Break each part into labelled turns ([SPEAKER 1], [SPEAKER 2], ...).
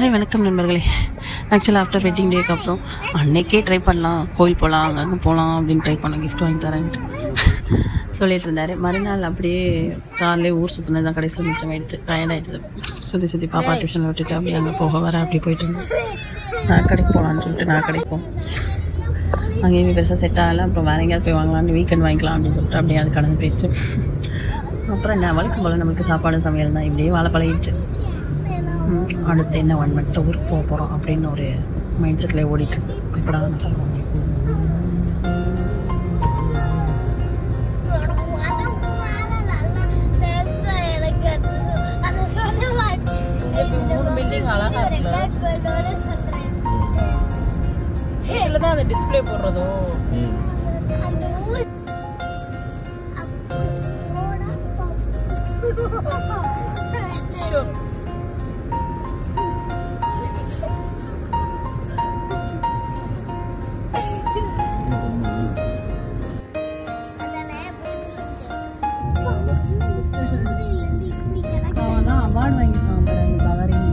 [SPEAKER 1] Hi வணக்கம் நண்பர்களே. ஆக்சுவலாக ஆஃப்டர் வெட்டிங் டேக்கு அப்புறம் அன்னைக்கே ட்ரை பண்ணலாம், கோயில் போகலாம், அங்கங்கே போகலாம் அப்படின்னு ட்ரை பண்ணோம். கிஃப்ட் வாங்கி தரேன்ட்டு சொல்லிட்டு இருந்தார். மறுநாள் அப்படியே காலையிலே ஊர் சுற்றினது தான் கடைசியில் மிச்சம் ஆகிடுச்சு. டயர்டாகிடுச்சு. சுற்றி பாப்பா டியூஷனில் விட்டுட்டு அப்படியே அங்கே போக வர அப்படி போயிட்டு இருந்தேன். நான் கடைக்கு போகலான்னு சொல்லிட்டு நான் கடைக்கு போனேன். அங்கேயுமே பெருசாக செட் ஆகலை. அப்புறம் வேறு எங்கேயாவது போய் வாங்கலான்னு வீக்கெண்ட் வாங்கிக்கலாம் அப்படின்னு சொல்லிட்டு அப்படியே அது கடந்து போயிடுச்சு. அப்புறம் என்ன வழக்கம் போல் நம்மளுக்கு சாப்பாடு சமையல் தான் இப்படியே வாழை பழகிடுச்சு. அடுத்து என்ன 1 மந்த்தில் ஊருக்கு போக போகிறோம் அப்படின்னு ஒரு மைண்ட் செட்டில் ஓடிட்டுருக்கு. இப்படா
[SPEAKER 2] தான் அந்த டிஸ்பிளே போடுறதோ அவார்டு வாங்கிருக்காங்க கவரிங்.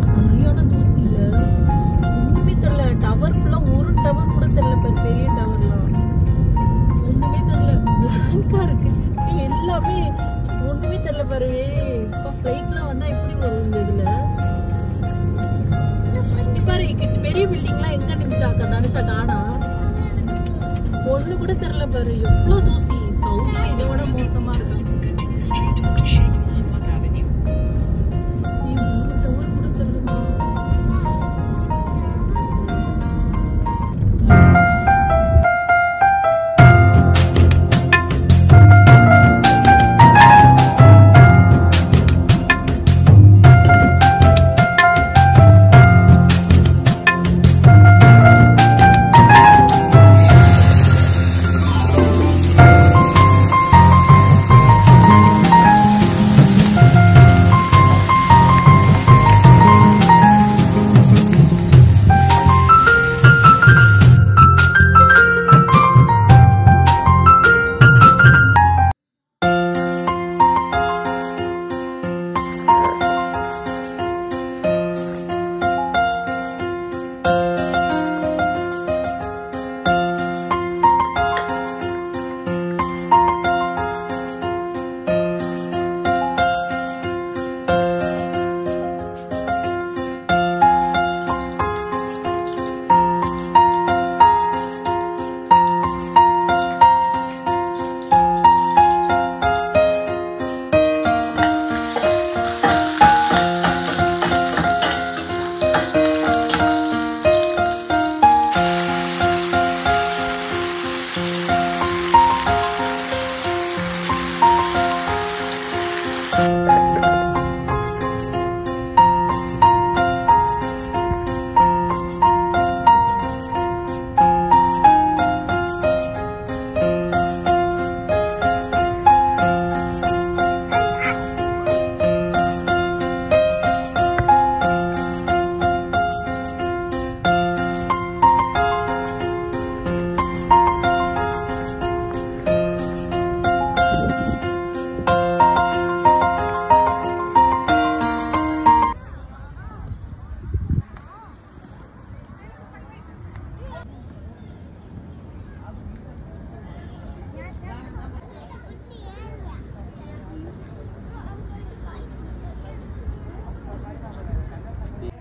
[SPEAKER 2] சரியான தூசி இல்ல, ஒண்ணுமே தெரியல. டவர் ஃபுல்லா ஒரு டவர் கூட தெரியல. பெரிய டவர்லாம் ஒண்ணுமே தெரியல. பிளாங்கா இருக்கு எல்லாமே, ஒண்ணுமே தெரியல பாரு. இப்ப ஃபிளைட்லாம் வந்தா எப்படி வரும் இந்த இதுல? பாரு பெரிய பில்டிங்லாம் எங்க நிமிஷம் தனுஷா காணா, ஒண்ணு கூட தெரியல பாரு. எவ்வளவு தூசி. சவுண்ட்ல இதை விட மோசமா இருக்கு.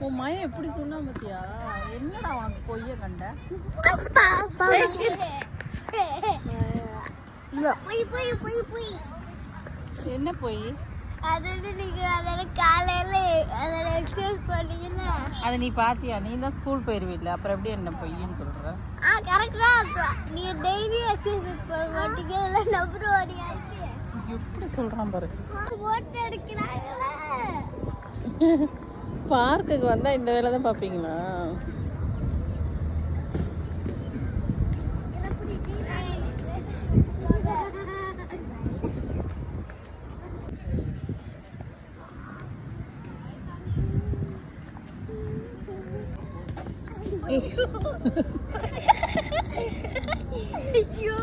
[SPEAKER 2] உன் மயம் எப்படி சொன்னா பாத்தியா? என்னடா வாங்க பொய்ய கண்ட? என்ன பொய்? அத நீ பாத்தியா? நீ தான் ஸ்கூல் போயிருவில்ல, அப்புறம் எப்படி என்ன பொய்ன்னு சொல்ற? எப்படி சொல்றான் பாரு. பார்க்குக்கு வந்தா இந்த வேலை தான் பாப்பீங்களா?
[SPEAKER 3] ஐயோ